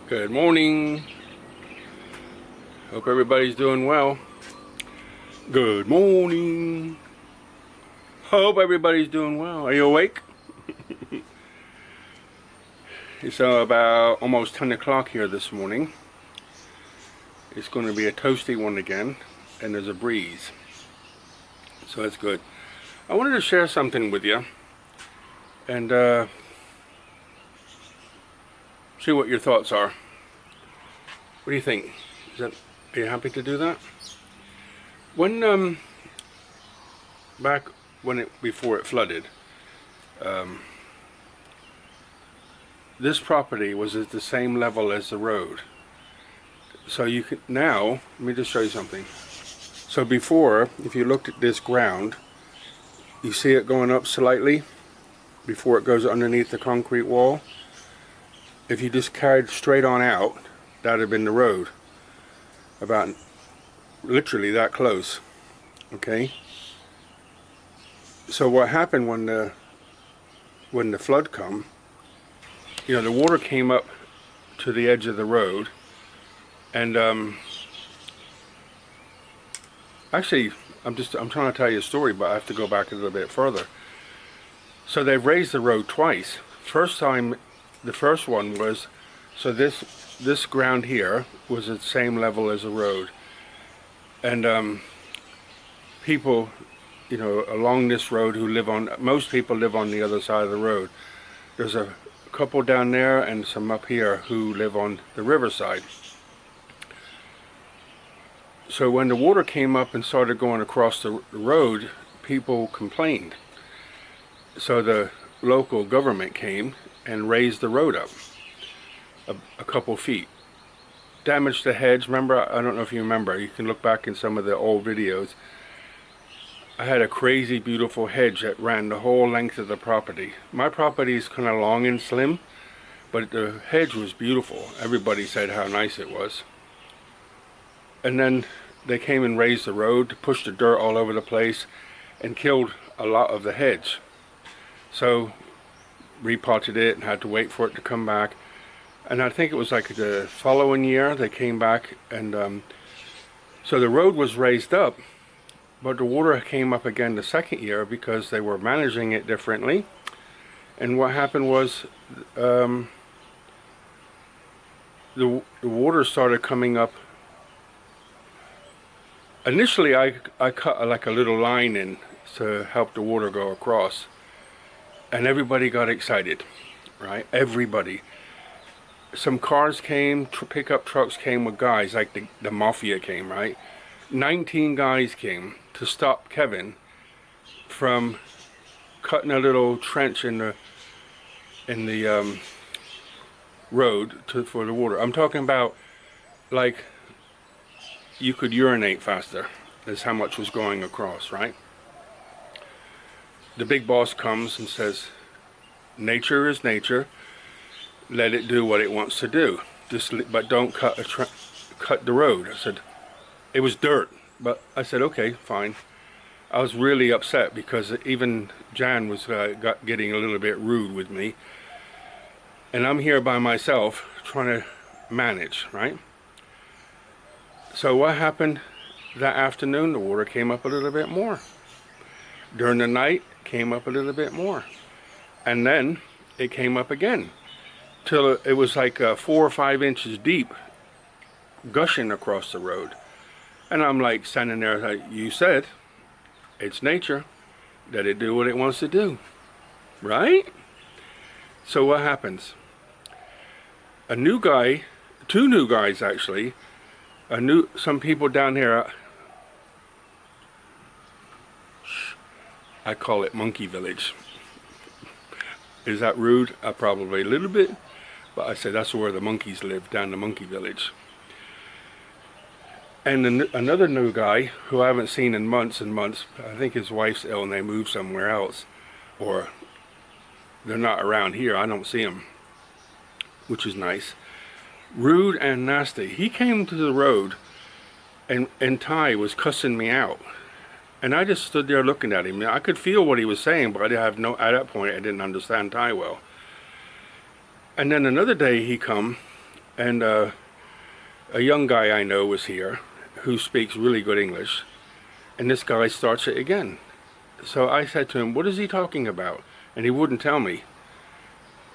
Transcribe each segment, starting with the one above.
Good morning. Hope everybody's doing well. Good morning. Hope everybody's doing well. Are you awake? It's about almost 10 o'clock here this morning. It's going to be a toasty one again, and there's a breeze. So that's good. I wanted to share something with you and see what your thoughts are. What do you think? Are you happy to do that? When back when before it flooded, this property was at the same level as the road. So you can now, let me just show you something. So before, if you looked at this ground, you see it going up slightly before it goes underneath the concrete wall. If you just carried straight on out, that would have been the road. About literally that close. Okay? So what happened when the flood come, the water came up to the edge of the road, and actually I'm trying to tell you a story, but I have to go back a little bit further. So they've raised the road twice. First time, the first one was, so this ground here was at the same level as the road, and people, along this road who live on, most people live on the other side of the road. There's a couple down there and some up here who live on the riverside. So when the water came up and started going across the road, people complained. So the local government came and raised the road up a couple feet. Damaged the hedge. Remember, I don't know if you remember, you can look back in some of the old videos. I had a crazy beautiful hedge that ran the whole length of the property. My property is kind of long and slim, but the hedge was beautiful. Everybody said how nice it was. And then they came and raised the road, pushed the dirt all over the place, and killed a lot of the hedge. So repotted it and had to wait for it to come back. And I think it was like the following year they came back, and so the road was raised up, but the water came up again the second year because they were managing it differently. And what happened was the water started coming up. Initially I cut like a little line in to help the water go across, and everybody got excited, right? Everybody. Some cars came, pickup trucks came with guys, like the mafia came, right? 19 guys came to stop Kevin from cutting a little trench in the road for the water. I'm talking about, like, you could urinate faster. That's how much was going across, right? The big boss comes and says, nature is nature. Let it do what it wants to do. But don't cut the road. I said, it was dirt. But I said, okay, fine. I was really upset because even Jan was getting a little bit rude with me. And I'm here by myself trying to manage, right? So what happened that afternoon? The water came up a little bit more. During the night, came up a little bit more. And then it came up again, till it was like 4 or 5 inches deep, gushing across the road. And I'm like standing there, like, you said, it's nature, let it do what it wants to do, right? So what happens? A new guy, 2 new guys actually, some people down here, I call it Monkey Village. Is that rude? Probably a little bit, but I said that's where the monkeys live, down the Monkey Village. And another new guy who I haven't seen in months and months, I think his wife's ill and they moved somewhere else, or they're not around here, I don't see them, which is nice. Rude and nasty. He came to the road and Ty was cussing me out. And I just stood there looking at him. I could feel what he was saying, but at that point I didn't understand Thai well. And then another day he come and a young guy I know was here who speaks really good English, and this guy starts it again. So I said to him, what is he talking about? And he wouldn't tell me.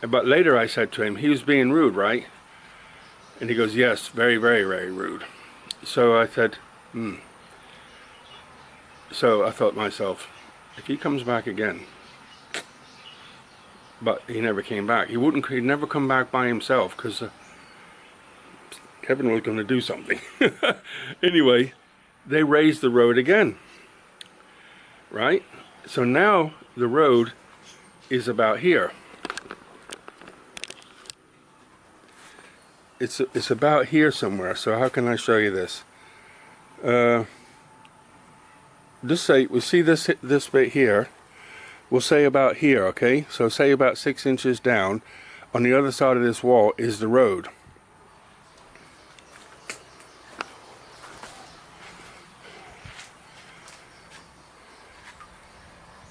But later I said to him, he was being rude, right? And he goes, yes, very, very, very rude. So I said, So I thought to myself, if he comes back again, but he never came back. He'd never come back by himself, because Kevin was going to do something. Anyway, they raised the road again, right? So now the road is about here. It's about here somewhere. So how can I show you this? Just say, we see this bit here. We'll say about here, okay? So say about 6 inches down. On the other side of this wall is the road.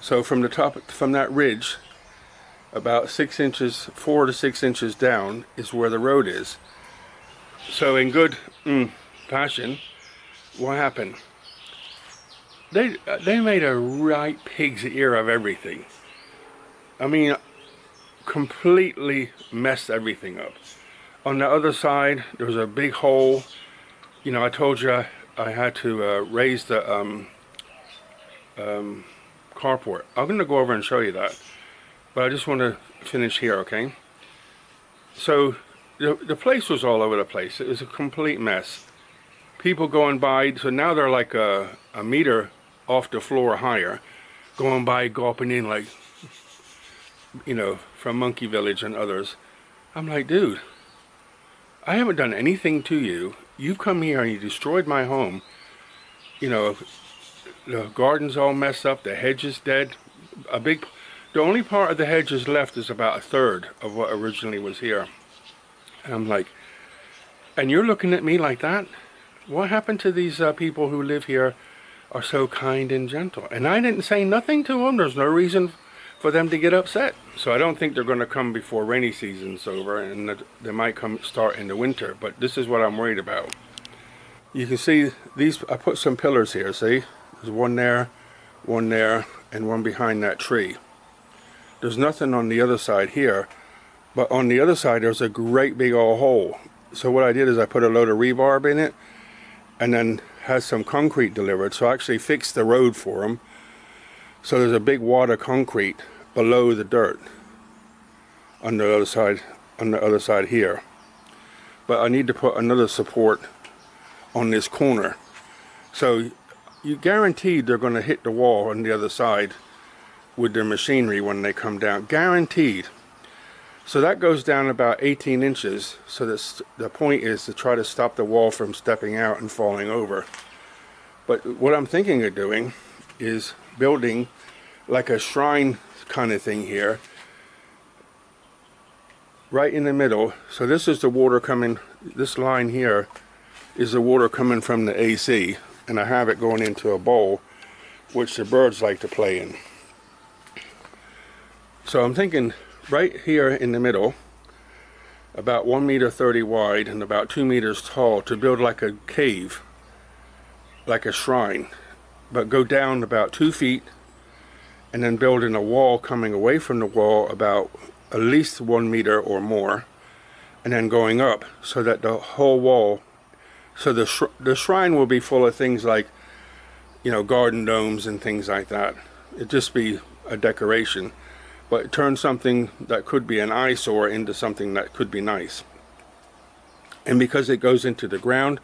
So from the top, from that ridge, about 6 inches, 4 to 6 inches down is where the road is. So in good fashion, what happened? They made a right pig's ear of everything. I mean, completely messed everything up. On the other side, there was a big hole. You know, I told you I had to raise the carport. I'm going to go over and show you that, but I just want to finish here, okay? So the place was all over the place. It was a complete mess. People going by, so now they're like a meter off the floor higher, going by, gulping in like, you know, from Monkey Village and others. I'm like, dude, I haven't done anything to you. You've come here and you destroyed my home. You know, the garden's all messed up, the hedge is dead. The only part of the hedges left is about a third of what originally was here. And I'm like, and you're looking at me like that? What happened to these people who live here are so kind and gentle? And I didn't say nothing to them. There's no reason for them to get upset. So I don't think they're going to come before rainy season's over, and they might start in the winter. But this is what I'm worried about. You can see these, I put some pillars here, see? There's one there, and one behind that tree. There's nothing on the other side here, but on the other side there's a great big old hole. So what I did is I put a load of rebarb in it, and then had some concrete delivered. So I actually fixed the road for them. So there's a big wad of concrete below the dirt on the other side here. But I need to put another support on this corner. So you guaranteed they're going to hit the wall on the other side with their machinery when they come down. Guaranteed. So that goes down about 18 inches. So the point is to try to stop the wall from stepping out and falling over. But what I'm thinking of doing is building like a shrine kind of thing here, right in the middle. So this is the water coming, this line here is the water coming from the AC, and I have it going into a bowl which the birds like to play in. So I'm thinking right here in the middle, about 1.30 meters wide and about 2 meters tall, to build like a cave, like a shrine, but go down about 2 feet, and then build in a wall coming away from the wall about at least 1 meter or more, and then going up so that the whole wall, so the shrine will be full of things like, you know, garden domes and things like that. It'd just be a decoration, but turn something that could be an eyesore into something that could be nice. And because it goes into the ground,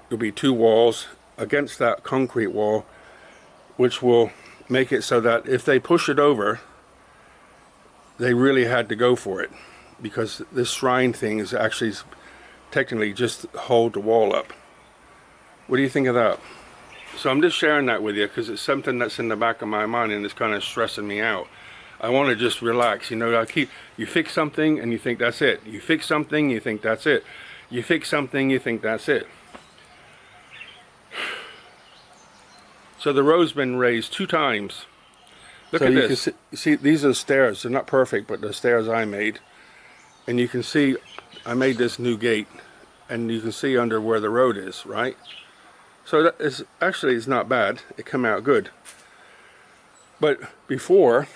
there'll be 2 walls against that concrete wall, which will make it so that if they push it over, they really had to go for it, because this shrine thing is actually technically just hold the wall up. What do you think of that? So I'm just sharing that with you because it's something that's in the back of my mind and it's kind of stressing me out. I want to just relax, you know. You fix something and you think that's it. You fix something, you think that's it. You fix something, you think that's it. So the road's been raised 2 times. Look at this. You see, these are the stairs. They're not perfect, but the stairs I made. and you can see I made this new gate, and you can see under where the road is, right? So that is actually, it's not bad. It came out good. But before,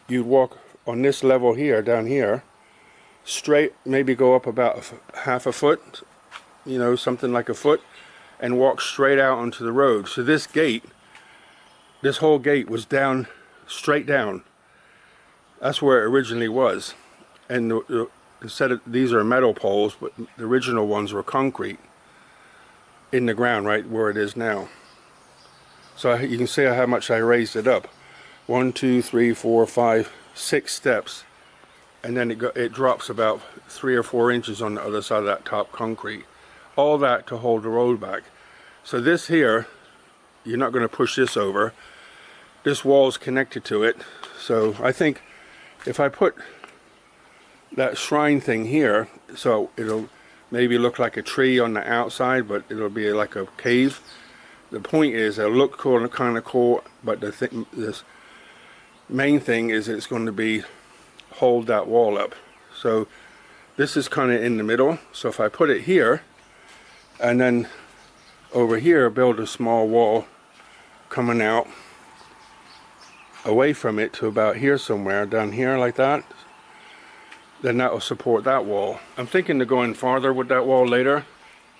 you'd walk on this level here, down here, straight, maybe go up about half a foot, you know, something like a foot, and walk straight out onto the road. So this gate, this whole gate was down, straight down. That's where it originally was. And instead of, these are metal poles, but the original ones were concrete in the ground, right where it is now. So you can see how much I raised it up. 1, 2, 3, 4, 5, 6 steps, and then it drops about 3 or 4 inches on the other side of that top concrete. All that to hold the road back. So this here, you're not going to push this over. This wall is connected to it. So I think if I put that shrine thing here, so it'll maybe look like a tree on the outside, but it'll be like a cave. The point is, it'll look cool and kind of cool, but this main thing is it's going to be hold that wall up. So this is kind of in the middle. So if I put it here, and then over here build a small wall coming out away from it to about here somewhere, down here like that, then that will support that wall. I'm thinking of going farther with that wall later,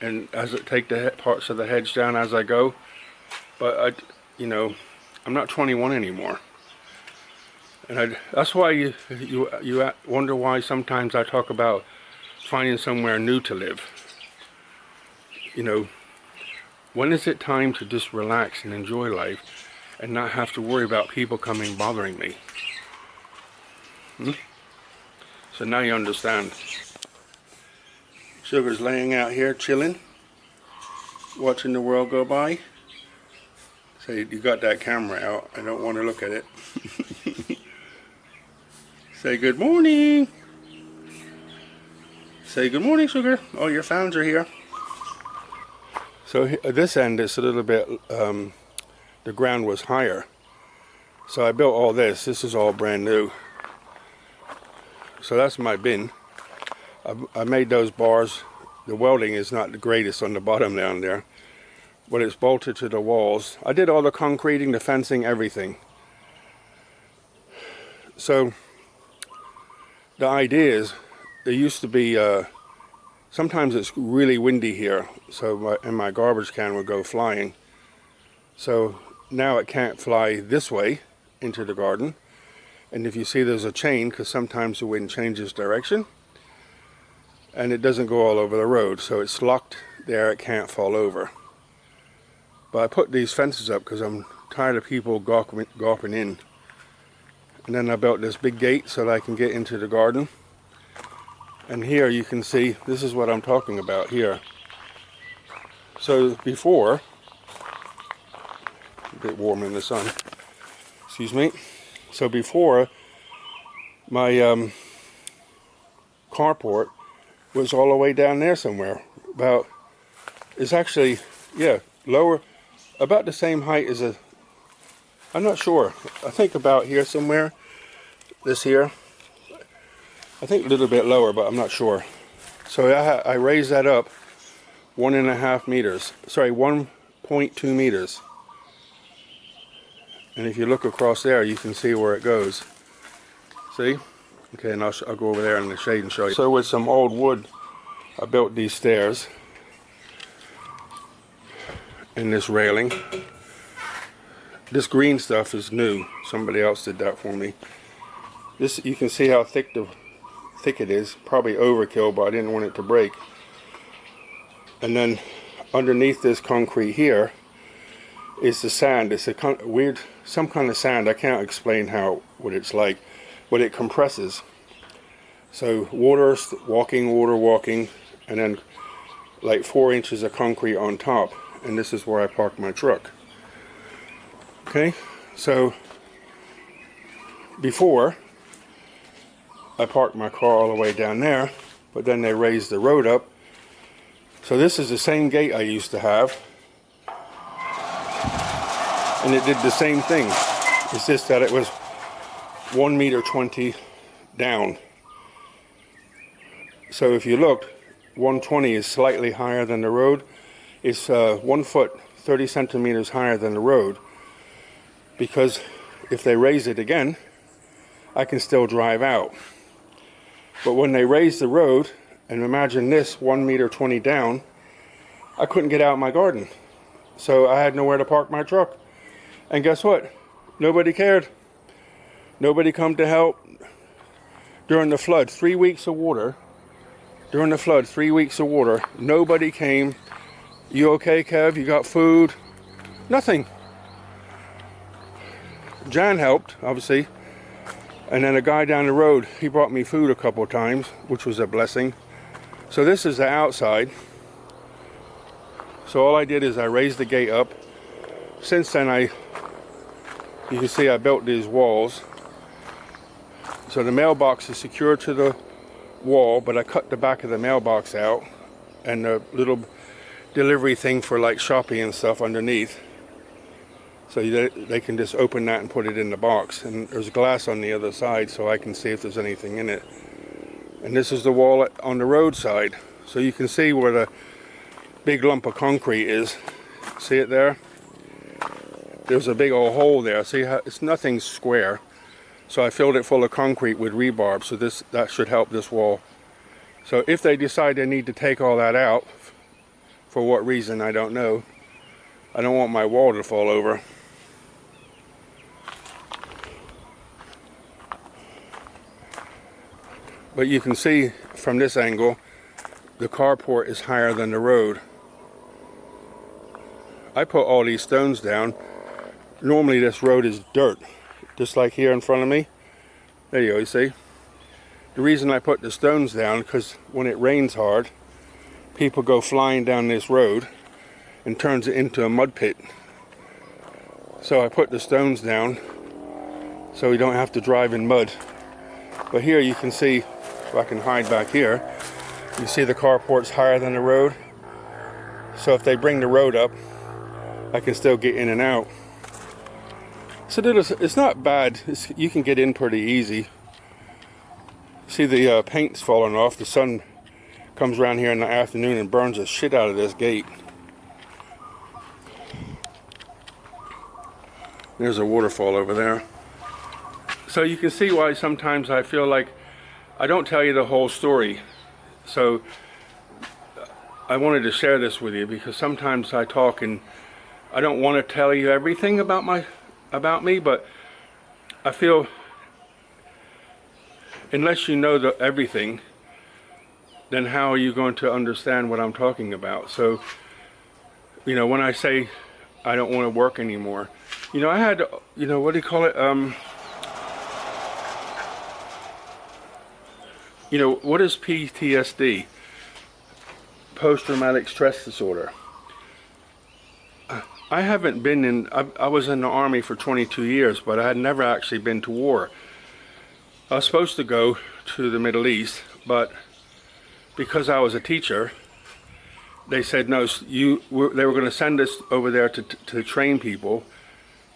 and as it take the parts of the hedge down as I go. But you know, I'm not 21 anymore, and that's why you wonder why sometimes I talk about finding somewhere new to live. You know, when is it time to just relax and enjoy life and not have to worry about people coming bothering me? So now you understand. Sugar's laying out here chilling, watching the world go by. So you got that camera out. I don't want to look at it. Say good morning. Say good morning, Sugar. Oh, your fans are here. So at this end, it's a little bit, the ground was higher. So I built all this. This is all brand new. So that's my bin. I made those bars. The welding is not the greatest on the bottom down there, but it's bolted to the walls. I did all the concreting, the fencing, everything. So the idea is, there used to be, sometimes it's really windy here, so my garbage can would go flying. So now it can't fly this way into the garden. And if you see, there's a chain, because sometimes the wind changes direction, and it doesn't go all over the road, so it's locked there, it can't fall over. But I put these fences up because I'm tired of people gawping in. And then I built this big gate so that I can get into the garden. And here you can see, this is what I'm talking about here. So before, a bit warm in the sun, excuse me. So before, my carport was all the way down there somewhere. It's actually, yeah, lower, about the same height as I'm not sure. I think about here somewhere, this here. I think a little bit lower, but I'm not sure. So I raised that up 1.5 meters. Sorry, 1.2 meters. And if you look across there, you can see where it goes. See? Okay, and I'll go over there in the shade and show you. So with some old wood, I built these stairs and this railing. This green stuff is new. Somebody else did that for me. This, you can see how thick it is. Probably overkill, but I didn't want it to break. And then underneath this concrete here is the sand. It's a weird, some kind of sand. I can't explain what it's like, but it compresses. So water walking, and then like 4 inches of concrete on top. And this is where I park my truck. Okay, so before I parked my car all the way down there, but then they raised the road up. So this is the same gate I used to have, and it did the same thing. It's just that it was 1.20 meters down. So if you look, 120 is slightly higher than the road. It's 1 foot 30 centimeters higher than the road, because if they raise it again, I can still drive out. But when they raise the road, and imagine this 1 meter 20 down, I couldn't get out of my garden. So I had nowhere to park my truck. And guess what? Nobody cared. Nobody come to help. During the flood, 3 weeks of water. During the flood, 3 weeks of water, nobody came. You okay, Kev? You got food? Nothing. Jan helped, obviously. And then a guy down the road, he brought me food a couple of times, which was a blessing. So this is the outside. So all I did is I raised the gate up. Since then you can see I built these walls. So the mailbox is secured to the wall, but I cut the back of the mailbox out and the little delivery thing for like shopping and stuff underneath. So they can just open that and put it in the box. And there's glass on the other side so I can see if there's anything in it. And this is the wall on the roadside. So you can see where the big lump of concrete is. See it there? There's a big old hole there. See how it's nothing square. So I filled it full of concrete with rebarb, so that should help this wall. So if they decide they need to take all that out, for what reason I don't know, I don't want my wall to fall over. But you can see from this angle, the carport is higher than the road. I put all these stones down. Normally this road is dirt, just like here in front of me. There you go, you see? The reason I put the stones down, because when it rains hard, people go flying down this road and turns it into a mud pit. So I put the stones down so we don't have to drive in mud. But here you can see, if I can hide back here, you see the carport's higher than the road. So if they bring the road up, I can still get in and out. So it's not bad. You can get in pretty easy. See the paint's falling off. The sun comes around here in the afternoon and burns the shit out of this gate. There's a waterfall over there. So you can see why sometimes I feel like I don't tell you the whole story. So I wanted to share this with you because sometimes I talk and I don't want to tell you everything about me, but I feel unless you know everything, then how are you going to understand what I'm talking about? So, you know, when I say I don't want to work anymore, you know, I had, you know, what do you call it? You know, what is PTSD? Post-traumatic stress disorder. I haven't been in, I was in the Army for 22 years, but I had never actually been to war. I was supposed to go to the Middle East, but because I was a teacher, they said no, they were going to send us over there to train people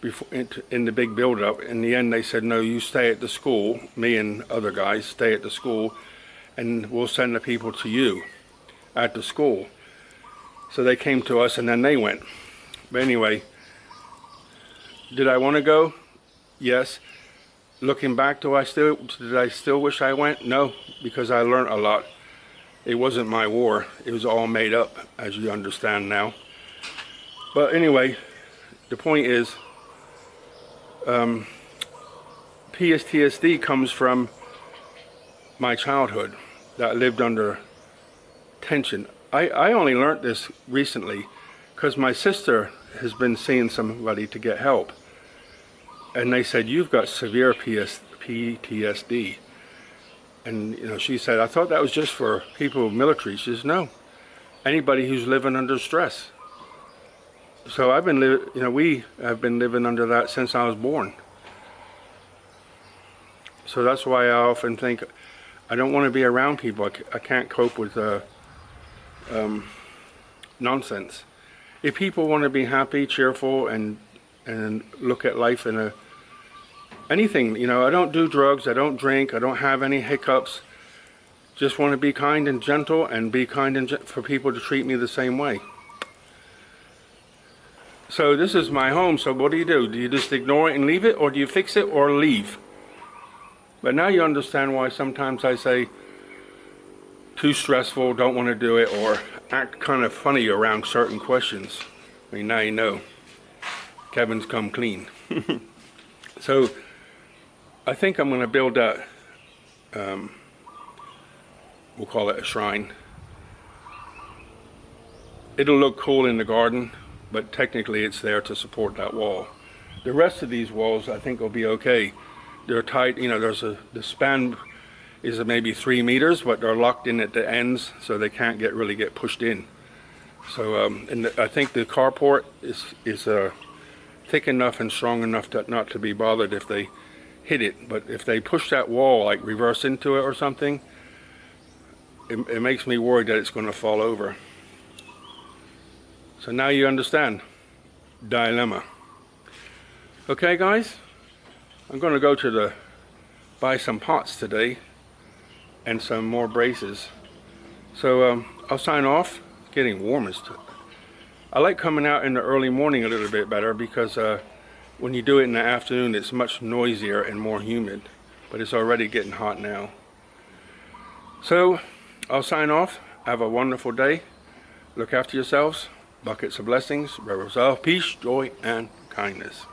before, in the big build-up. In the end, they said, no, you stay at the school, me and other guys stay at the school, and we'll send the people to you at the school. So they came to us and then they went. But anyway, did I want to go? Yes. Looking back, did I still wish I went? No, because I learned a lot. It wasn't my war. It was all made up, as you understand now. But anyway, the point is, PTSD comes from my childhood that I lived under tension. I only learned this recently because my sister has been seeing somebody to get help. And they said, you've got severe PTSD. And you know, she said, I thought that was just for people with military. She says, no, anybody who's living under stress. So I've been we have been living under that since I was born. So that's why I often think I don't want to be around people. I can't cope with nonsense. If people want to be happy, cheerful, and look at life in anything, you know, I don't do drugs, I don't drink, I don't have any hiccups. just want to be kind and gentle, and be kind and for people to treat me the same way. So this is my home, so what do? Do you just ignore it and leave it, or do you fix it or leave? But now you understand why sometimes I say too stressful, don't want to do it, or act kind of funny around certain questions. I mean, now you know. Kevin's come clean. So I think I'm going to build that, we'll call it a shrine. It'll look cool in the garden, but technically it's there to support that wall. The rest of these walls I think will be okay. They're tight, you know, the span is maybe 3 meters, but they're locked in at the ends, so they can't really get pushed in. So and I think the carport is thick enough and strong enough not to be bothered if they hit it. But if they push that wall, like reverse into it or something, it makes me worried that it's going to fall over. So now you understand. Dilemma. Okay, guys? I'm going to go buy some pots today and some more braces. So I'll sign off. It's getting warm as I like coming out in the early morning a little bit better, because when you do it in the afternoon it's much noisier and more humid, but it's already getting hot now. So I'll sign off. Have a wonderful day. Look after yourselves. Buckets of blessings, rivers of peace, joy, and kindness.